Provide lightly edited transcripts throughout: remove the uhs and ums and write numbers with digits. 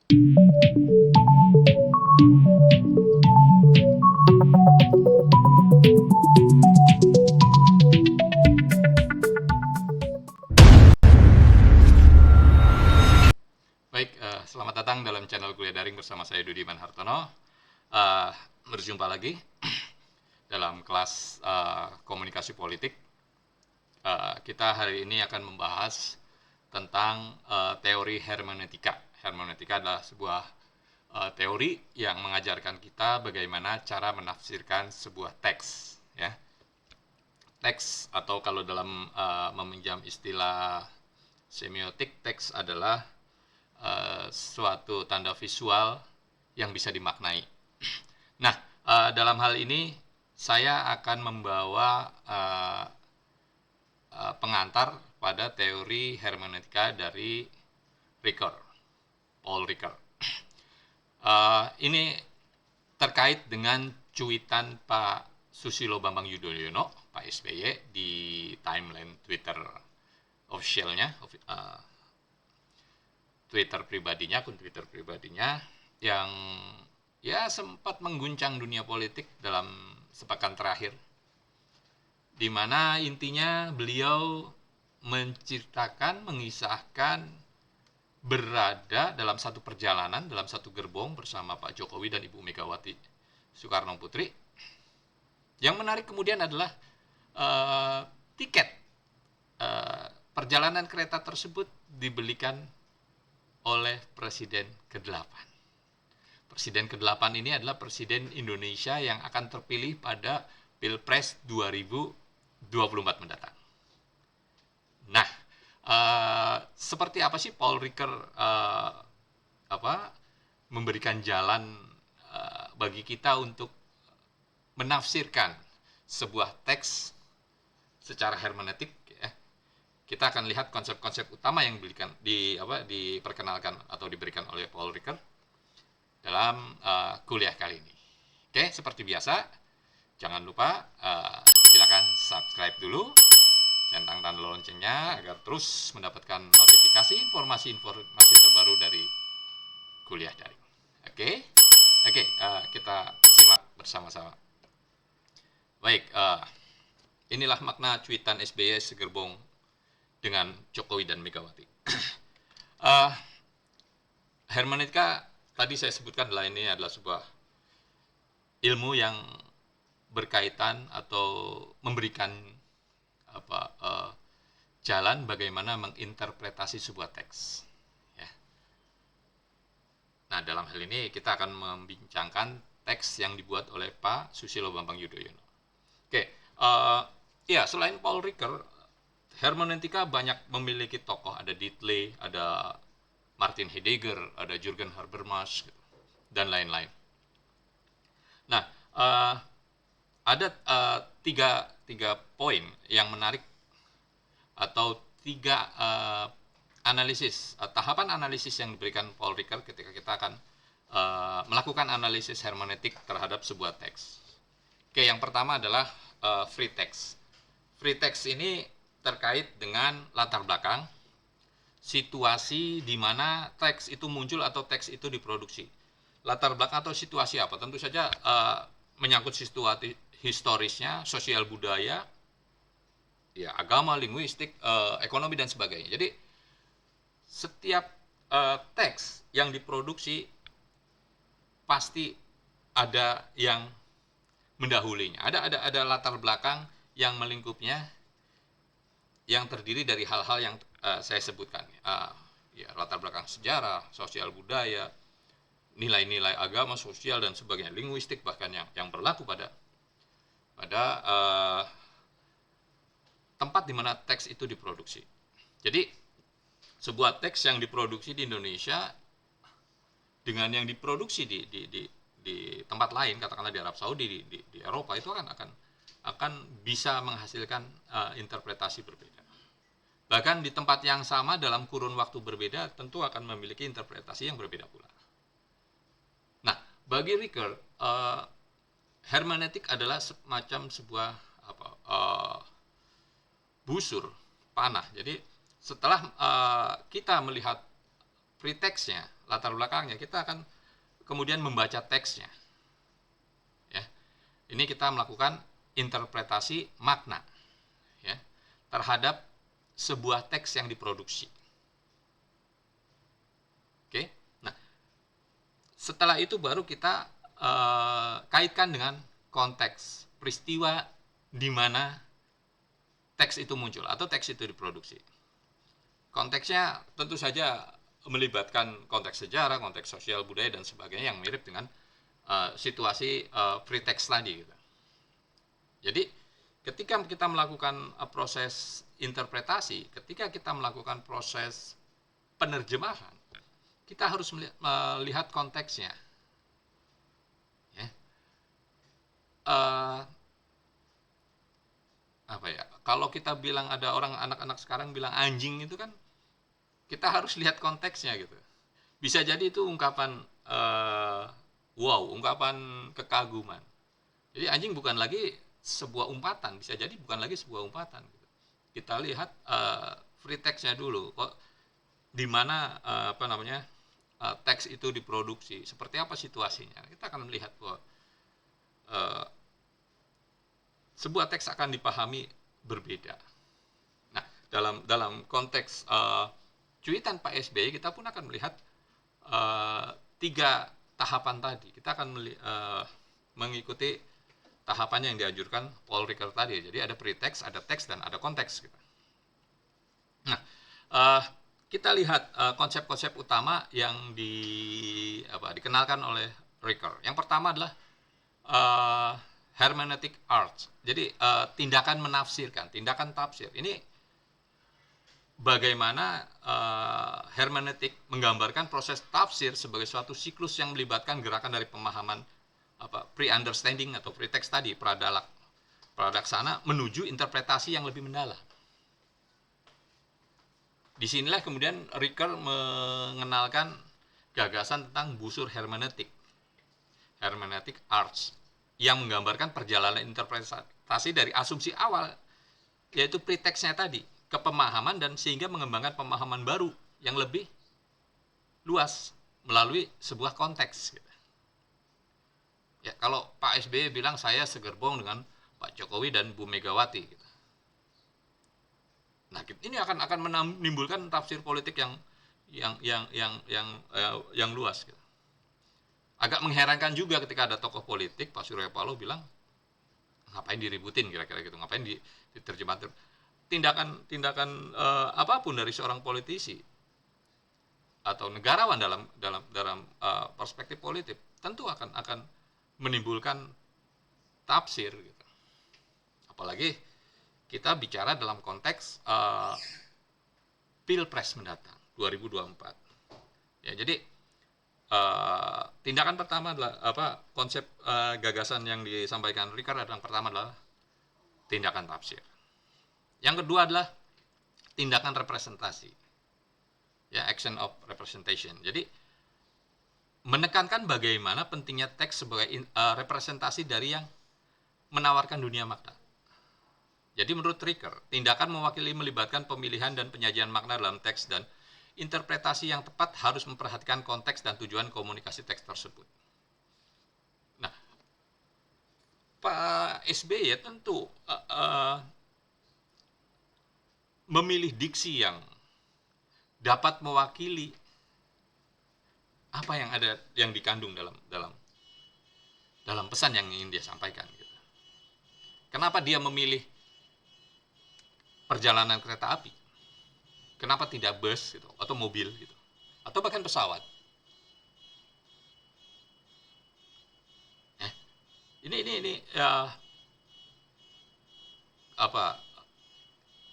Baik, selamat datang dalam channel Kuliah Daring bersama saya Dudiman Hartono. Eh, Berjumpa lagi dalam kelas komunikasi politik. Kita hari ini akan membahas tentang teori hermeneutika. Hermeneutika adalah sebuah teori yang mengajarkan kita bagaimana cara menafsirkan sebuah teks, ya. Teks atau kalau dalam meminjam istilah semiotik, teks adalah suatu tanda visual yang bisa dimaknai. Nah, dalam hal ini saya akan membawa pengantar pada teori hermeneutika dari Ricoeur, Paul Ricoeur. Ini terkait dengan cuitan Pak Susilo Bambang Yudhoyono, Pak SBY, di timeline Twitter officialnya, akun Twitter pribadinya, yang ya sempat mengguncang dunia politik dalam sepekan terakhir, di mana intinya beliau mengisahkan berada dalam satu perjalanan, dalam satu gerbong bersama Pak Jokowi dan Ibu Megawati Soekarno Putri. Yang menarik kemudian adalah tiket perjalanan kereta tersebut dibelikan oleh Presiden ke-8. Presiden ke-8 ini adalah Presiden Indonesia yang akan terpilih pada Pilpres 2024 mendatang. Nah, seperti apa sih Paul Ricoeur memberikan jalan bagi kita untuk menafsirkan sebuah teks secara hermeneutik, ya. Kita akan lihat konsep-konsep utama yang diperkenalkan atau diberikan oleh Paul Ricoeur dalam kuliah kali ini. Oke, seperti biasa, jangan lupa silakan subscribe dulu, centang tanda loncengnya agar terus mendapatkan notifikasi informasi terbaru dari kuliah daring. Oke, kita simak bersama-sama. Baik, inilah makna cuitan SBY segerbong dengan Jokowi dan Megawati. Hermeneutika tadi saya sebutkan ini adalah sebuah ilmu yang berkaitan atau memberikan jalan bagaimana menginterpretasi sebuah teks. Ya. Nah, dalam hal ini kita akan membincangkan teks yang dibuat oleh Pak Susilo Bambang Yudhoyono. Oke, selain Paul Ricoeur, hermeneutika banyak memiliki tokoh. Ada Dietler, ada Martin Heidegger, ada Jürgen Habermas, gitu, dan lain-lain. Nah, ada tiga poin yang menarik atau tiga tahapan analisis yang diberikan Paul Ricoeur ketika kita akan melakukan analisis hermeneutik terhadap sebuah teks. Oke, yang pertama adalah free text. Free text ini terkait dengan latar belakang, situasi di mana teks itu muncul atau teks itu diproduksi. Latar belakang atau situasi apa? Tentu saja menyangkut situasi historisnya, sosial budaya, ya, agama, linguistik, ekonomi, dan sebagainya. Jadi setiap teks yang diproduksi pasti ada yang mendahulinya. Ada latar belakang yang melingkupnya, yang terdiri dari hal-hal yang saya sebutkan. Latar belakang sejarah, sosial budaya, nilai-nilai agama, sosial, dan sebagainya, linguistik bahkan yang berlaku pada tempat di mana teks itu diproduksi. Jadi sebuah teks yang diproduksi di Indonesia dengan yang diproduksi di tempat lain, katakanlah di Arab Saudi, di Eropa, itu akan bisa menghasilkan interpretasi berbeda. Bahkan di tempat yang sama dalam kurun waktu berbeda tentu akan memiliki interpretasi yang berbeda pula. Nah, bagi Ricoeur, hermeneutik adalah semacam sebuah panah. Jadi setelah kita melihat preteksnya, latar belakangnya, kita akan kemudian membaca teksnya. Ya, ini kita melakukan interpretasi makna, ya, terhadap sebuah teks yang diproduksi. Oke, nah setelah itu baru kita kaitkan dengan konteks peristiwa di mana teks itu muncul atau teks itu diproduksi. Konteksnya tentu saja melibatkan konteks sejarah, konteks sosial, budaya, dan sebagainya yang mirip dengan situasi free text tadi. Gitu. Jadi ketika kita melakukan proses interpretasi, ketika kita melakukan proses penerjemahan, kita harus melihat konteksnya. Ya. Apa ya? Kalau kita bilang ada orang anak-anak sekarang bilang anjing itu kan, kita harus lihat konteksnya gitu. Bisa jadi itu ungkapan wow, ungkapan kekaguman. Jadi anjing bukan lagi sebuah umpatan, bisa jadi bukan lagi sebuah umpatan. Gitu. Kita lihat free text-nya dulu, kok di mana teks itu diproduksi, seperti apa situasinya. Kita akan melihat bahwa sebuah teks akan dipahami berbeda. Nah, dalam konteks cuitan Pak SBY, kita pun akan melihat 3 tahapan tadi. Kita akan mengikuti tahapan yang dianjurkan Paul Ricoeur tadi. Jadi ada pretext, ada teks, dan ada konteks. Nah, kita lihat konsep-konsep utama yang dikenalkan oleh Ricoeur. Yang pertama adalah hermeneutic arts. Jadi tindakan menafsirkan, tindakan tafsir. Ini bagaimana hermeneutik menggambarkan proses tafsir sebagai suatu siklus yang melibatkan gerakan dari pemahaman pre-understanding atau pretext tadi, pradaksana menuju interpretasi yang lebih mendalam. Disinilah kemudian Ricoeur mengenalkan gagasan tentang busur hermeneutik, hermeneutic arts, yang menggambarkan perjalanan interpretasi dari asumsi awal, yaitu pretext-nya tadi, ke pemahaman, dan sehingga mengembangkan pemahaman baru yang lebih luas melalui sebuah konteks. Ya, kalau Pak SBY bilang saya segerbong dengan Pak Jokowi dan Bu Megawati. Gitu. Nah, ini akan menimbulkan tafsir politik yang luas. Gitu. Agak mengherankan juga ketika ada tokoh politik, Pak Surya Paloh bilang, ngapain diributin kira-kira gitu, ngapain diterjemahkan. Tindakan apapun dari seorang politisi atau negarawan dalam perspektif politik tentu akan menimbulkan tafsir. Gitu. Apalagi kita bicara dalam konteks Pilpres mendatang 2024. Ya, jadi tindakan pertama adalah konsep gagasan yang disampaikan Ricoeur yang pertama adalah tindakan tafsir. Yang kedua adalah tindakan representasi. Ya, action of representation. Jadi menekankan bagaimana pentingnya teks sebagai representasi dari yang menawarkan dunia makna. Jadi menurut Ricoeur, tindakan mewakili melibatkan pemilihan dan penyajian makna dalam teks, dan interpretasi yang tepat harus memperhatikan konteks dan tujuan komunikasi teks tersebut. Nah, Pak SBY tentu memilih diksi yang dapat mewakili apa yang ada, yang dikandung dalam pesan yang ingin dia sampaikan. Gitu. Kenapa dia memilih perjalanan kereta api? Kenapa tidak bus gitu, atau mobil gitu, atau bahkan pesawat? Ini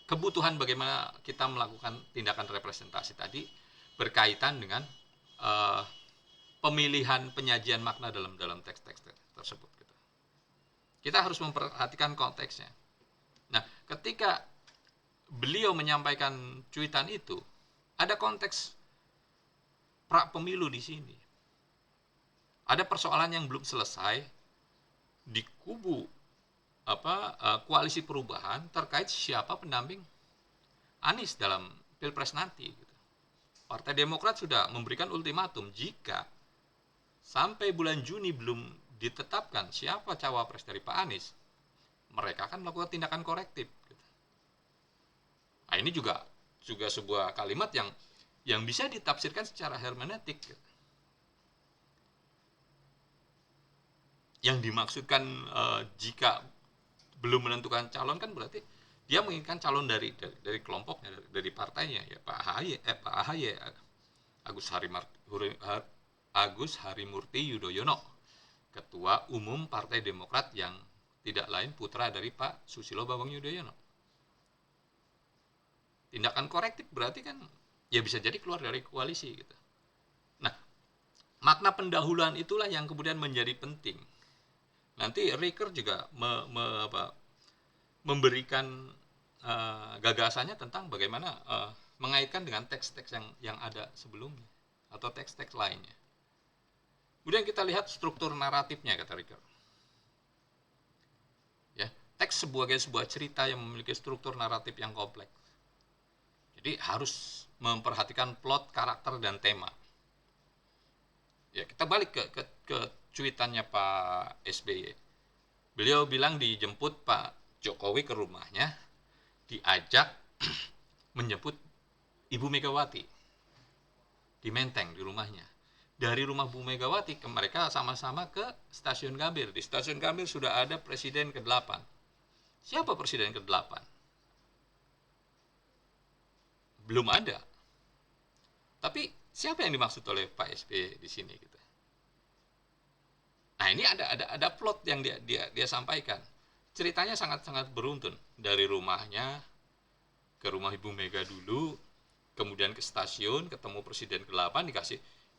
kebutuhan bagaimana kita melakukan tindakan representasi tadi berkaitan dengan pemilihan penyajian makna dalam teks-teks tersebut. Gitu. Kita harus memperhatikan konteksnya. Nah, ketika beliau menyampaikan cuitan itu, ada konteks pra pemilu di sini. Ada persoalan yang belum selesai di kubu koalisi perubahan terkait siapa pendamping Anies dalam Pilpres nanti. Gitu. Partai Demokrat sudah memberikan ultimatum jika sampai bulan Juni belum ditetapkan siapa cawapres dari Pak Anies, mereka akan melakukan tindakan korektif. Nah, ini juga sebuah kalimat yang bisa ditafsirkan secara hermeneutik. Yang dimaksudkan jika belum menentukan calon kan berarti dia menginginkan calon dari kelompoknya, dari partainya, ya Pak AHY, Agus Harimurti Yudhoyono, Ketua Umum Partai Demokrat yang tidak lain putra dari Pak Susilo Bambang Yudhoyono. Tindakan korektif berarti kan ya bisa jadi keluar dari koalisi gitu. Nah, makna pendahuluan itulah yang kemudian menjadi penting. Nanti Riker juga memberikan gagasannya tentang bagaimana mengaitkan dengan teks-teks yang ada sebelumnya atau teks-teks lainnya. Kemudian kita lihat struktur naratifnya, kata Riker. Ya, teks sebagai sebuah cerita yang memiliki struktur naratif yang kompleks. Jadi harus memperhatikan plot, karakter, dan tema. Ya, kita balik ke cuitannya Pak SBY. Beliau bilang dijemput Pak Jokowi ke rumahnya, diajak menjemput Ibu Megawati di Menteng, di rumahnya. Dari rumah Bu Megawati mereka sama-sama ke Stasiun Gambir. Di Stasiun Gambir sudah ada Presiden ke-8. Siapa Presiden ke-8? Belum ada. Tapi siapa yang dimaksud oleh Pak SBY di sini gitu. Nah, ini ada plot yang dia sampaikan. Ceritanya sangat-sangat beruntun. Dari rumahnya ke rumah Ibu Mega dulu, kemudian ke stasiun, ketemu Presiden ke-8,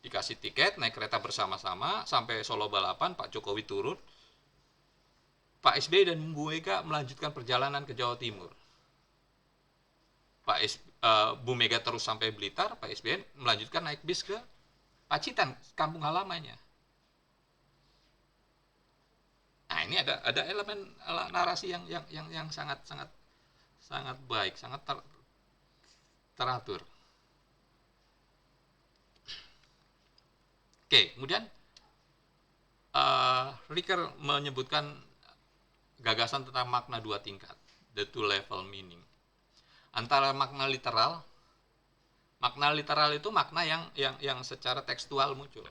dikasih tiket, naik kereta bersama-sama sampai Solo Balapan, Pak Jokowi turun. Pak SBY dan Bu Mega melanjutkan perjalanan ke Jawa Timur. Bu Mega terus sampai Blitar, Pak SBY melanjutkan naik bis ke Pacitan, kampung halamannya. Nah, ini ada elemen narasi yang sangat baik, sangat teratur. Oke, kemudian Riker menyebutkan gagasan tentang makna dua tingkat, the two level meaning. Antara makna literal itu makna yang secara tekstual muncul.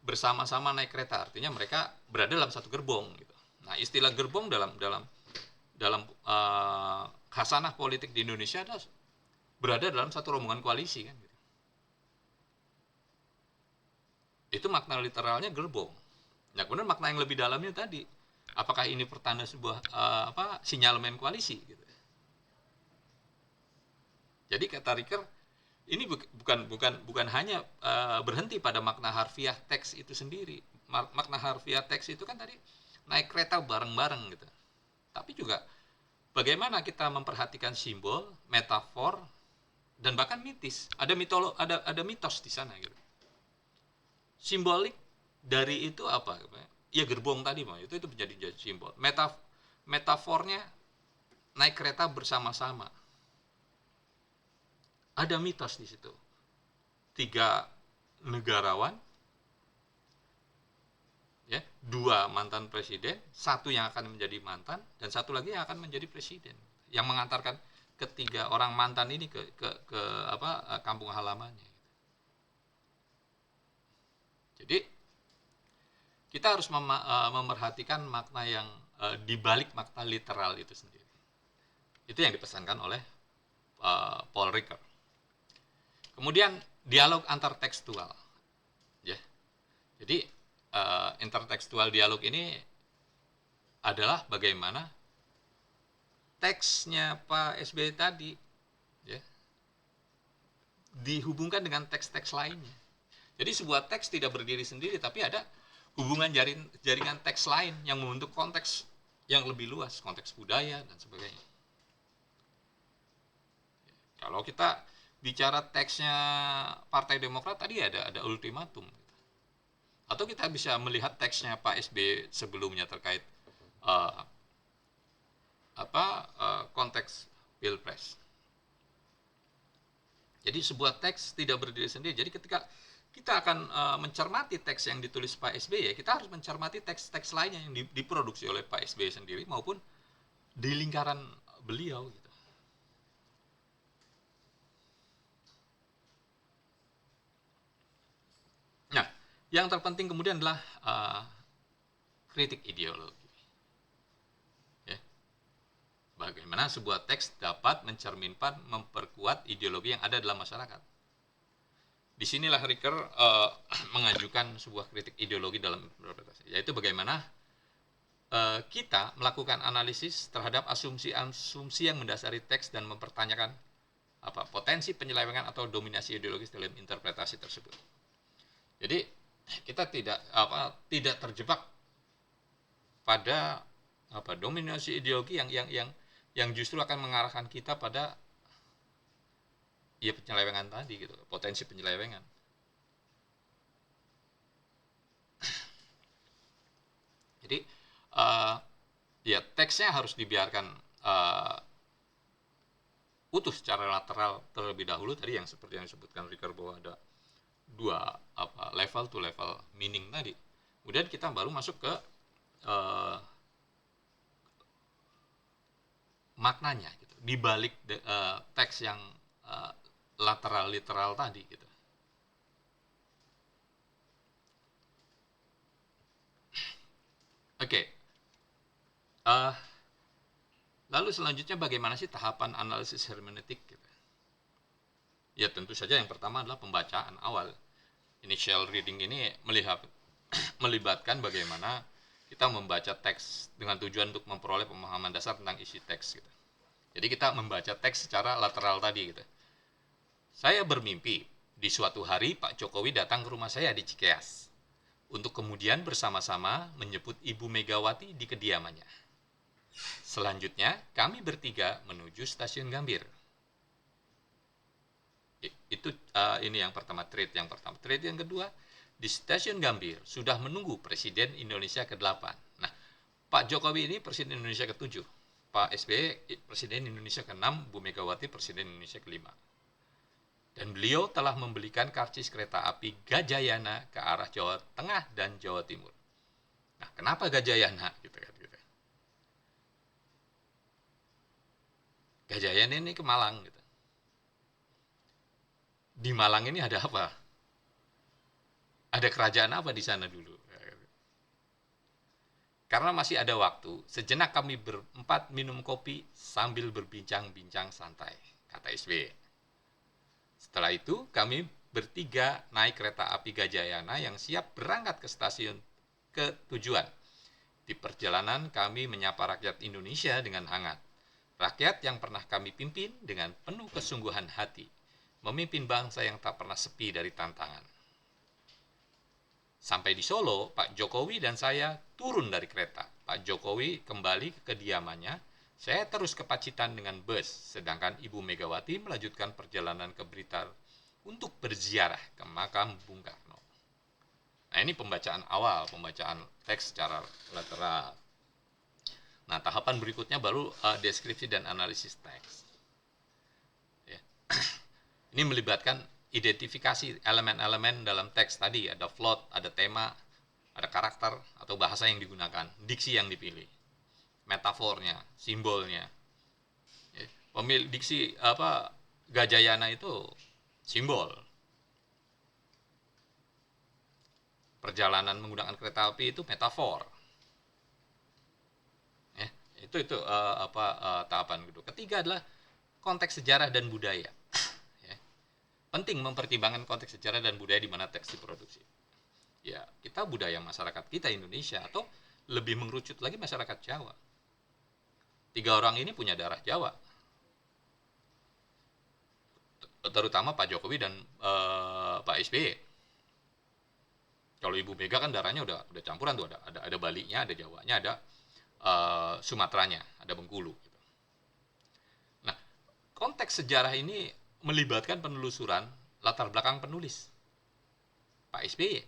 Bersama-sama naik kereta, artinya mereka berada dalam satu gerbong gitu. Nah, istilah gerbong dalam khasanah politik di Indonesia adalah berada dalam satu rombongan koalisi kan gitu. Itu makna literalnya gerbong. Nah, kemudian makna yang lebih dalamnya tadi, apakah ini pertanda sebuah sinyalemen koalisi gitu. Jadi kata Riker, ini bukan hanya berhenti pada makna harfiah teks itu sendiri. Makna harfiah teks itu kan tadi naik kereta bareng-bareng gitu. Tapi juga bagaimana kita memperhatikan simbol, metafor, dan bahkan mitis. Ada mitos di sana gitu. Simbolik dari itu apa? Ya gerbong tadi mah itu menjadi simbol. Metafornya naik kereta bersama-sama. Ada mitos di situ. 3 negarawan, ya, 2 mantan presiden, 1 yang akan menjadi mantan, dan 1 lagi yang akan menjadi presiden. Yang mengantarkan ketiga orang mantan ini ke kampung halamannya. Jadi kita harus memerhatikan makna yang dibalik makna literal itu sendiri. Itu yang dipesankan oleh Paul Riker. Kemudian dialog antartekstual, ya. Jadi intertekstual dialog ini adalah bagaimana teksnya Pak SBY tadi, ya, dihubungkan dengan teks-teks lainnya. Jadi sebuah teks tidak berdiri sendiri, tapi ada hubungan jaringan teks lain yang membentuk konteks yang lebih luas, konteks budaya dan sebagainya. Kalau kita bicara teksnya Partai Demokrat tadi ada ultimatum. Atau kita bisa melihat teksnya Pak SBY sebelumnya terkait konteks Pilpres. Jadi sebuah teks tidak berdiri sendiri. Jadi ketika kita akan mencermati teks yang ditulis Pak SBY, kita harus mencermati teks-teks lainnya yang diproduksi oleh Pak SBY sendiri maupun di lingkaran beliau gitu. Nah, yang terpenting kemudian adalah kritik ideologi. Ya. Bagaimana sebuah teks dapat mencerminkan, memperkuat ideologi yang ada dalam masyarakat. Disinilah Ricker mengajukan sebuah kritik ideologi dalam interpretasi, yaitu bagaimana kita melakukan analisis terhadap asumsi-asumsi yang mendasari teks dan mempertanyakan potensi penyelewengan atau dominasi ideologis dalam interpretasi tersebut. Jadi kita tidak terjebak pada dominasi ideologi yang justru akan mengarahkan kita pada penyelewengan tadi gitu, potensi penyelewengan. Jadi teksnya harus dibiarkan utuh secara lateral terlebih dahulu, tadi yang seperti yang disebutkan Ricker bahwa ada dua level to level meaning tadi. Kemudian kita baru masuk ke maknanya gitu, di balik teks yang lateral literal tadi gitu. Oke. Lalu selanjutnya bagaimana sih tahapan analisis hermeneutik gitu? Ya tentu saja yang pertama adalah pembacaan awal. Initial reading ini melibatkan bagaimana kita membaca teks dengan tujuan untuk memperoleh pemahaman dasar tentang isi teks gitu. Jadi kita membaca teks secara lateral tadi gitu. Saya bermimpi di suatu hari Pak Jokowi datang ke rumah saya di Cikeas untuk kemudian bersama-sama menyebut Ibu Megawati di kediamannya. Selanjutnya kami bertiga menuju stasiun Gambir. Itu ini yang pertama, treat yang pertama. Treat yang kedua, di stasiun Gambir sudah menunggu Presiden Indonesia ke-8. Nah, Pak Jokowi ini Presiden Indonesia ke-7. Pak SBY Presiden Indonesia ke-6, Bu Megawati Presiden Indonesia ke-5. Dan beliau telah membelikan karcis kereta api Gajayana ke arah Jawa Tengah dan Jawa Timur. Nah, kenapa Gajayana? Gitu kan, gitu. Gajayana ini ke Malang gitu. Di Malang ini ada apa? Ada kerajaan apa di sana dulu? Karena masih ada waktu, sejenak kami berempat minum kopi sambil berbincang-bincang santai, kata SBY. Setelah itu, kami bertiga naik kereta api Gajayana yang siap berangkat ke stasiun ke tujuan. Di perjalanan, kami menyapa rakyat Indonesia dengan hangat. Rakyat yang pernah kami pimpin dengan penuh kesungguhan hati, memimpin bangsa yang tak pernah sepi dari tantangan. Sampai di Solo, Pak Jokowi dan saya turun dari kereta. Pak Jokowi kembali ke kediamannya, saya terus ke Pacitan dengan bus, sedangkan Ibu Megawati melanjutkan perjalanan ke Blitar untuk berziarah ke makam Bung Karno. Nah, ini pembacaan awal, pembacaan teks secara lateral. Nah, tahapan berikutnya baru deskripsi dan analisis teks. Ya. Ini melibatkan identifikasi elemen-elemen dalam teks tadi, ada plot, ada tema, ada karakter atau bahasa yang digunakan, diksi yang dipilih, metafornya, simbolnya. Pemilih diksi Gajayana itu simbol. Perjalanan menggunakan kereta api itu metafor. Itu tahapan kedua. Ketiga adalah konteks sejarah dan budaya. Penting mempertimbangkan konteks sejarah dan budaya di mana teks diproduksi. Ya, kita budaya masyarakat kita Indonesia atau lebih mengerucut lagi masyarakat Jawa. 3 orang ini punya darah Jawa. Terutama Pak Jokowi dan Pak SBY. Kalau Ibu Mega kan darahnya udah campuran tuh, ada Balinya, ada Jawanya, ada Sumateranya, ada Bengkulu. Nah, konteks sejarah ini melibatkan penelusuran latar belakang penulis. Pak SBY,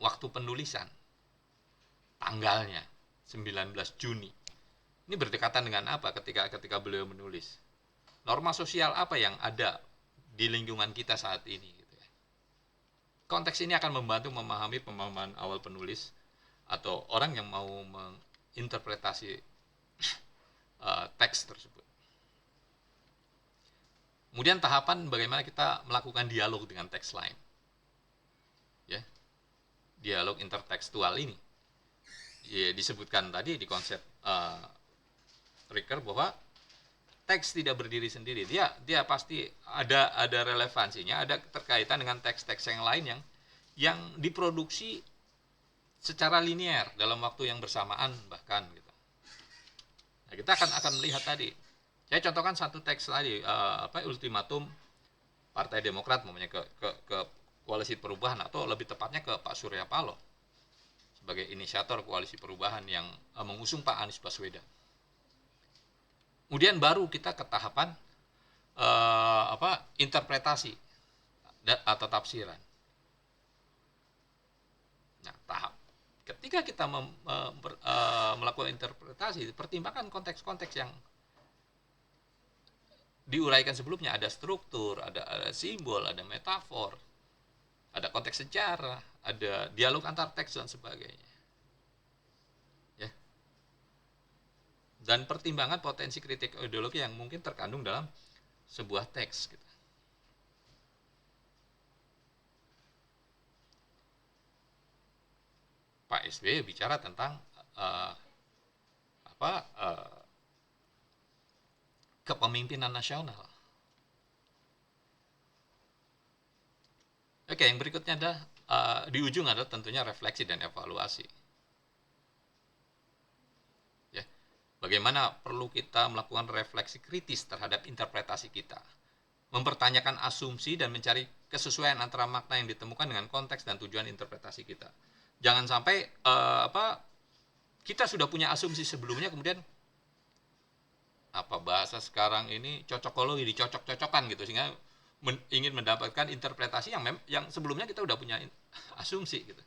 waktu penulisan, tanggalnya 19 Juni. Ini berdekatan dengan apa ketika beliau menulis? Norma sosial apa yang ada di lingkungan kita saat ini gitu ya. Konteks ini akan membantu memahami pemahaman awal penulis atau orang yang mau menginterpretasi teks tersebut. Kemudian tahapan bagaimana kita melakukan dialog dengan teks lain. Ya. Dialog intertekstual ini. Ya, disebutkan tadi di konsep Ricker bahwa teks tidak berdiri sendiri. Dia pasti ada relevansinya, ada keterkaitan dengan teks-teks yang lain yang diproduksi secara linear dalam waktu yang bersamaan bahkan gitu. Nah, kita akan melihat tadi. Saya contohkan satu teks tadi, ultimatum Partai Demokrat namanya ke Koalisi Perubahan, atau lebih tepatnya ke Pak Surya Paloh sebagai inisiator Koalisi Perubahan yang mengusung Pak Anies Baswedan. Kemudian baru kita ke tahapan interpretasi atau tafsiran. Nah, ketika kita melakukan interpretasi, pertimbangkan konteks-konteks yang diuraikan sebelumnya, ada struktur, ada simbol, ada metafor, ada konteks sejarah, ada dialog antar teks dan sebagainya. Ya. Dan pertimbangan potensi kritik ideologi yang mungkin terkandung dalam sebuah teks gitu. Pak SBY bicara tentang kepemimpinan nasional. Oke, yang berikutnya adalah di ujung adalah tentunya refleksi dan evaluasi. Ya, bagaimana perlu kita melakukan refleksi kritis terhadap interpretasi kita, mempertanyakan asumsi dan mencari kesesuaian antara makna yang ditemukan dengan konteks dan tujuan interpretasi kita. Jangan sampai kita sudah punya asumsi sebelumnya, kemudian bahasa sekarang ini cocokologi, dicocok-cocokkan gitu, sehingga ingin mendapatkan interpretasi yang sebelumnya kita udah punya asumsi gitu.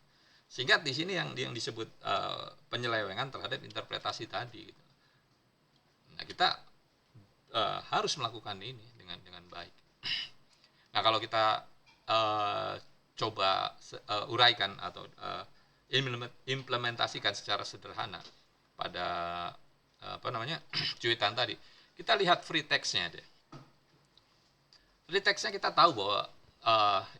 Sehingga di sini yang disebut penyelewengan terhadap interpretasi tadi gitu. Nah, kita harus melakukan ini dengan baik. Nah, kalau kita coba uraikan atau implementasikan secara sederhana pada cuitan tadi, kita lihat free text-nya deh. Free text-nya kita tahu bahwa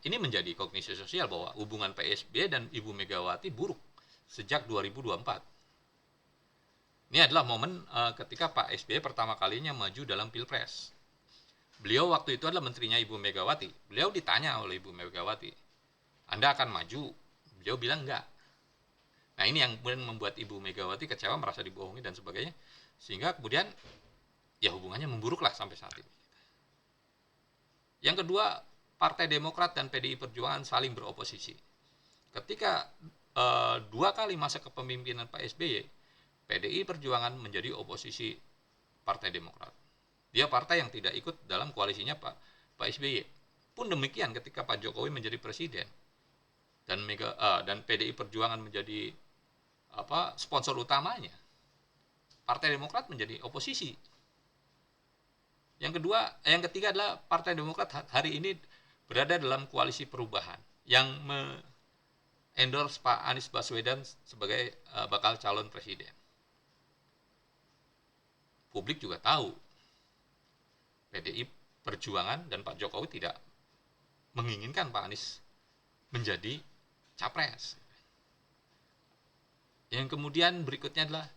ini menjadi kognisi sosial bahwa hubungan Pak SBY dan Ibu Megawati buruk sejak 2024. Ini adalah momen ketika Pak SBY pertama kalinya maju dalam Pilpres. Beliau waktu itu adalah menterinya Ibu Megawati. Beliau ditanya oleh Ibu Megawati, Anda akan maju? Beliau bilang enggak. Nah, ini yang kemudian membuat Ibu Megawati kecewa, merasa dibohongi dan sebagainya, sehingga kemudian ya hubungannya memburuklah sampai saat ini. Yang kedua, Partai Demokrat dan PDI Perjuangan saling beroposisi. Ketika 2 kali masa kepemimpinan Pak SBY, PDI Perjuangan menjadi oposisi Partai Demokrat. Dia partai yang tidak ikut dalam koalisinya Pak SBY. Pun demikian ketika Pak Jokowi menjadi presiden dan PDI Perjuangan menjadi sponsor utamanya, Partai Demokrat menjadi oposisi. Yang ketiga adalah Partai Demokrat hari ini berada dalam koalisi perubahan yang endorse Pak Anies Baswedan sebagai bakal calon presiden. Publik juga tahu PDI Perjuangan dan Pak Jokowi tidak menginginkan Pak Anies menjadi capres. Yang kemudian berikutnya adalah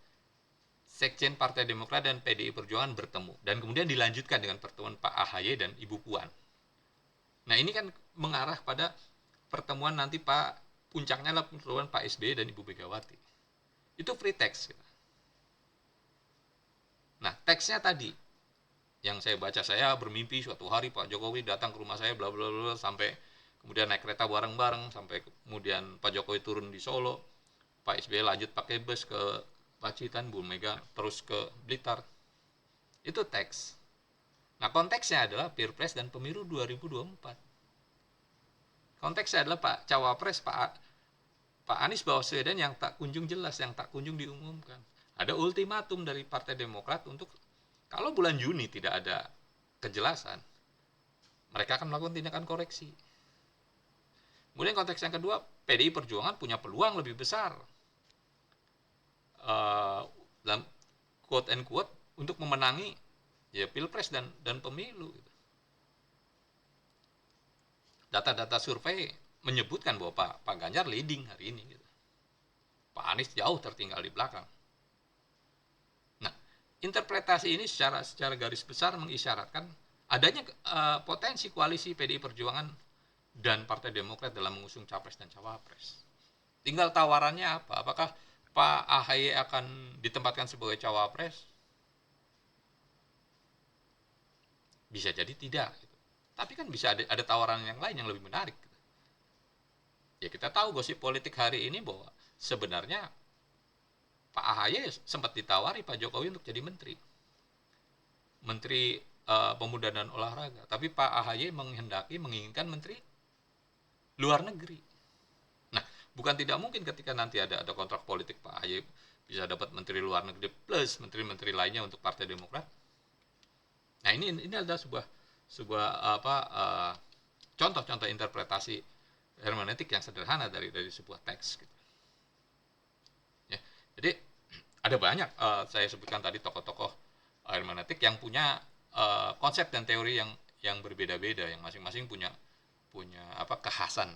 Sekjen Partai Demokrat dan PDI Perjuangan bertemu, dan kemudian dilanjutkan dengan pertemuan Pak AHY dan Ibu Puan. Nah, ini kan mengarah pada pertemuan nanti puncaknya adalah pertemuan Pak SBY dan Ibu Megawati. Itu free text. Nah, teksnya tadi yang saya baca, saya bermimpi suatu hari Pak Jokowi datang ke rumah saya bla bla bla, sampai kemudian naik kereta bareng-bareng, sampai kemudian Pak Jokowi turun di Solo, Pak SBY lanjut pakai bus ke Pacitan, Bu Mega terus ke Blitar. Itu teks. Nah, konteksnya adalah Pilpres dan Pemilu 2024. Konteksnya adalah Pak Cawapres Pak Anies Baswedan yang tak kunjung jelas, yang tak kunjung diumumkan. Ada ultimatum dari Partai Demokrat untuk kalau bulan Juni tidak ada kejelasan, mereka akan melakukan tindakan koreksi. Kemudian konteks yang kedua, PDI Perjuangan punya peluang lebih besar dalam quote and quote untuk memenangi ya pilpres dan pemilu. Data-data survei menyebutkan bahwa Pak Ganjar leading hari ini. Pak Anies jauh tertinggal di belakang. Nah, interpretasi ini secara garis besar mengisyaratkan adanya potensi koalisi PDI Perjuangan dan Partai Demokrat dalam mengusung capres dan cawapres. Tinggal tawarannya apa? Apakah Pak AHY akan ditempatkan sebagai cawapres? Bisa jadi tidak. Tapi kan bisa ada tawaran yang lain yang lebih menarik. Ya kita tahu gosip politik hari ini bahwa sebenarnya Pak AHY sempat ditawari Pak Jokowi untuk jadi menteri pemuda dan olahraga. Tapi Pak AHY menginginkan menteri luar negeri. Nah, bukan tidak mungkin ketika nanti ada kontrak politik Pak AHY bisa dapat menteri luar negeri plus menteri-menteri lainnya untuk Partai Demokrat. Nah, ini adalah sebuah contoh-contoh interpretasi hermeneutik yang sederhana dari sebuah teks. Gitu. Ya, jadi ada banyak saya sebutkan tadi tokoh-tokoh hermeneutik yang punya konsep dan teori yang berbeda-beda, yang masing-masing punya kekhasan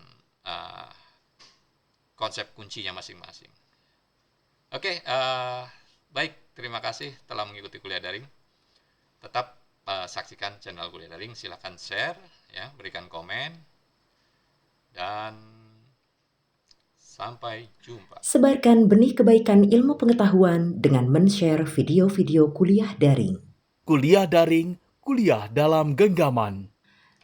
konsep kuncinya masing-masing. Oke, baik, terima kasih telah mengikuti kuliah daring. Tetap saksikan channel kuliah daring, silakan share, ya, berikan komen, dan sampai jumpa. Sebarkan benih kebaikan ilmu pengetahuan dengan men-share video-video kuliah daring. Kuliah daring, kuliah dalam genggaman.